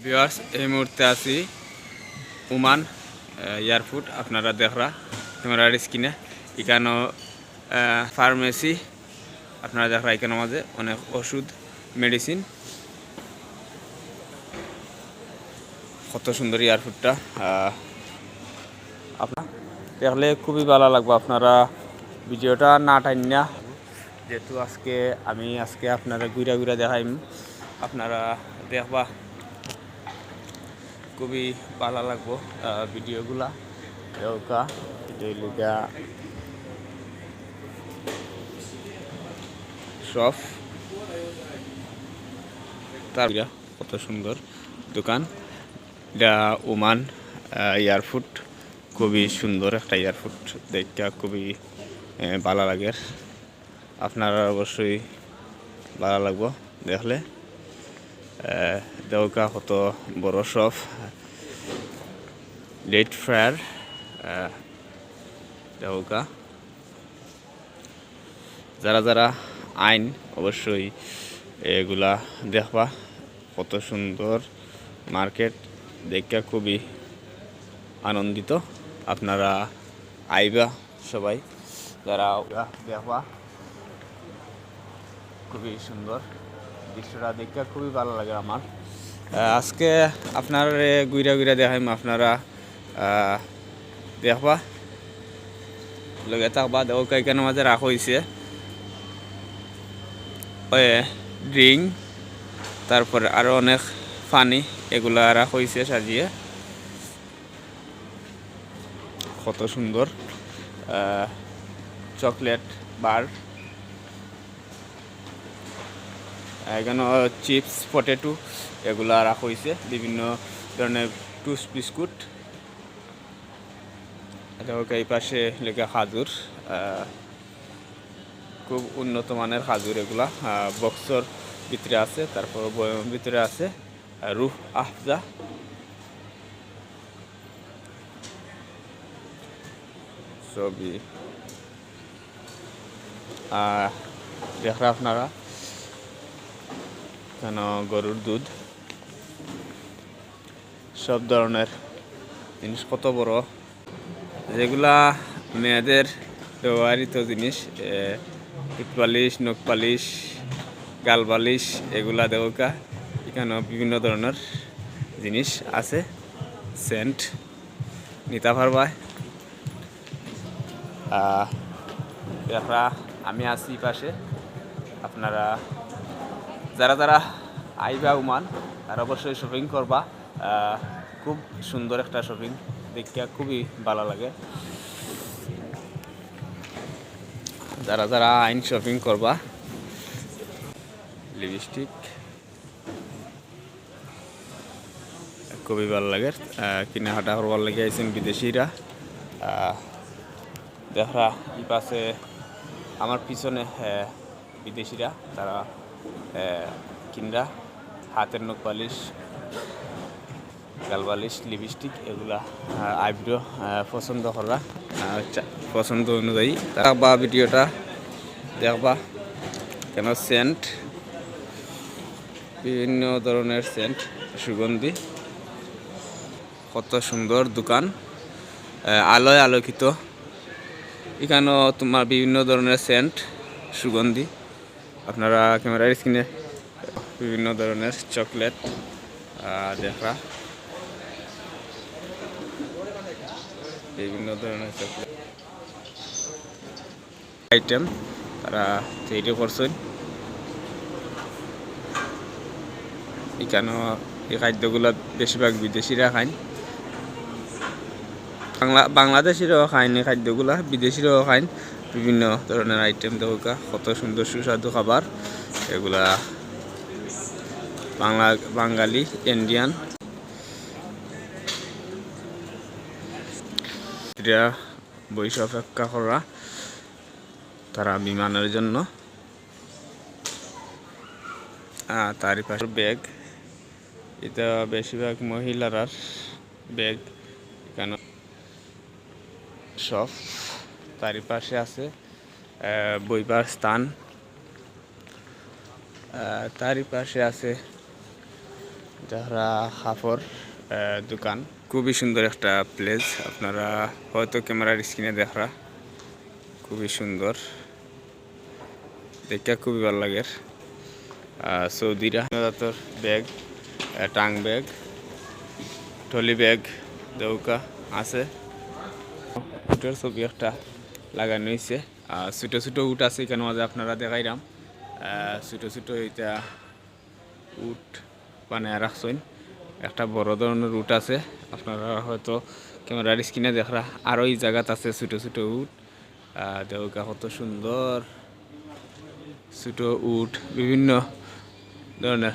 Viewers এই মুহূর্তে আছি ওমান এয়ারপোর্ট আপনারা দেখরা ক্যামেরার স্ক্রিনে এখানে ফার্মেসি আপনারা দেখরা এখানে মাঝে অনেক ওষুধ মেডিসিন কত সুন্দর এয়ারপোর্টটা আপনারা দেখলে খুবই ভালো লাগবে আপনারা ভিডিওটা না টাইনা যেহেতু আমি আজকে আপনারা ঘুরা ঘুরা দেখাইম আপনারা দেখবা খুবই ভালো লাগবো ভিডিওগুলা দেওকা লিগা সব তার কত সুন্দর দোকান এটা ওমান এয়ারপোর্ট খুবই সুন্দর একটা এয়ারপোর্ট দেখতে খুবই ভালো লাগে আপনারা অবশ্যই ভালো লাগবো দেখলে দেওকা কত বড় সব লেট ফ্রায়ার দেওকা যারা যারা আইন অবশ্যই এগুলা দেখবা কত সুন্দর মার্কেট দেখে খুবই আনন্দিত আপনারা আইবা সবাই যারা দেখবা খুবই সুন্দর দৃশ্যটা দেখে খুবই ভালো লাগে আমার আজকে আপনার ঘুরা ঘুরা দেখাইম আপনারা দেখবা লগে থাকবা দেওকা এখানে মাঝে রাখা হয়েছে ড্রিঙ্ক তারপরে আরো অনেক পানি এগুলা রাখা হয়েছে সাজিয়ে কত সুন্দর চকলেট বার এখানে চিপস পটেটো এগুলা রাখা হয়েছে বিভিন্ন ধরনের টুস্ট বিস্কুট এই পাশে লেখা খাজুর খুব উন্নত মানের খাজুর এগুলা বক্সর ভিতরে আছে তারপর বয়মের ভিতরে আছে রুহ আফজা সবই দেখরা আপনারা কেন গরুর দুধ সব ধরনের জিনিস কত বড় যেগুলা মেয়েদের ব্যবহৃত জিনিস ঠোঁট পালিশ নখ পালিশ গাল পালিশ এগুলা দেওকা এখানে বিভিন্ন ধরনের জিনিস আছে সেন্ট নিতে পারবা দেখরা আমি আছি পাশে আপনারা যারা যারা আইবা ওমান তারা অবশ্যই শপিং করবা খুব সুন্দর একটা শপিং দেখতে খুবই ভালো লাগে যারা যারা আইন শপিং করবা লিপস্টিক খুবই ভালো লাগে কেনাকাটা করবার লাগে আইছেন বিদেশিরা দেখরা এই পাশে আমার পিছনে বিদেশিরা তারা কিনরা হাতের নখ পালিশ গাল পালিশ লিপস্টিক এগুলা আইব্রো পছন্দ করা পছন্দ অনুযায়ী বা ভিডিওটা দেখবা কেন সেন্ট বিভিন্ন ধরনের সেন্ট সুগন্ধি কত সুন্দর দোকান আলোয় আলোকিত এখানেও তোমার বিভিন্ন ধরনের সেন্ট সুগন্ধি আপনারা ক্যামেরার স্ক্রিনে বিভিন্ন ধরনের চকলেট দেখা বিভিন্ন ধরনের চকলেট আইটেম তারা তৈরি করছেন এখানেও এই খাদ্যগুলো বেশিরভাগ বিদেশিরা খায় বাংলাদেশিরাও খায় এই খাদ্যগুলা বিদেশিরাও খায় বিভিন্ন ধরনের আইটেম দেখা কত সুন্দর সুস্বাদু খাবার এগুলা বাঙালি ইন্ডিয়ান বৈশ অপেক্ষা করা তারা বিমানের জন্য তারই পাশে ব্যাগ এটা বেশিরভাগ মহিলার ব্যাগ এখানে সব তারই পাশে আছে বইবার স্থান তারই পাশে আছে যারা কাপড় দোকান, খুবই সুন্দর একটা প্লেস। আপনারা হয়তো ক্যামেরার স্ক্রিনে দেখরা, খুবই সুন্দর, দেখতে খুবই ভালো লাগে। সৌদিরা তোর ব্যাগ, টাং ব্যাগ, ট্রলি ব্যাগ দৌকা আছে। উটের ছবি একটা লাগানো হয়েছে। ছোটো ছোটো উট আছে কেন মাঝে আপনারা দেখাইলাম। ছোটো ছোটো এটা উট বানায় রাখছেন। একটা বড় ধরনের উট আছে, আপনারা হয়তো ক্যামেরার স্ক্রিনে দেখরা। আরও এই জায়গাত আছে ছোটো ছোটো উট, দেউকা কত সুন্দর ছোটো উট, বিভিন্ন ধরনের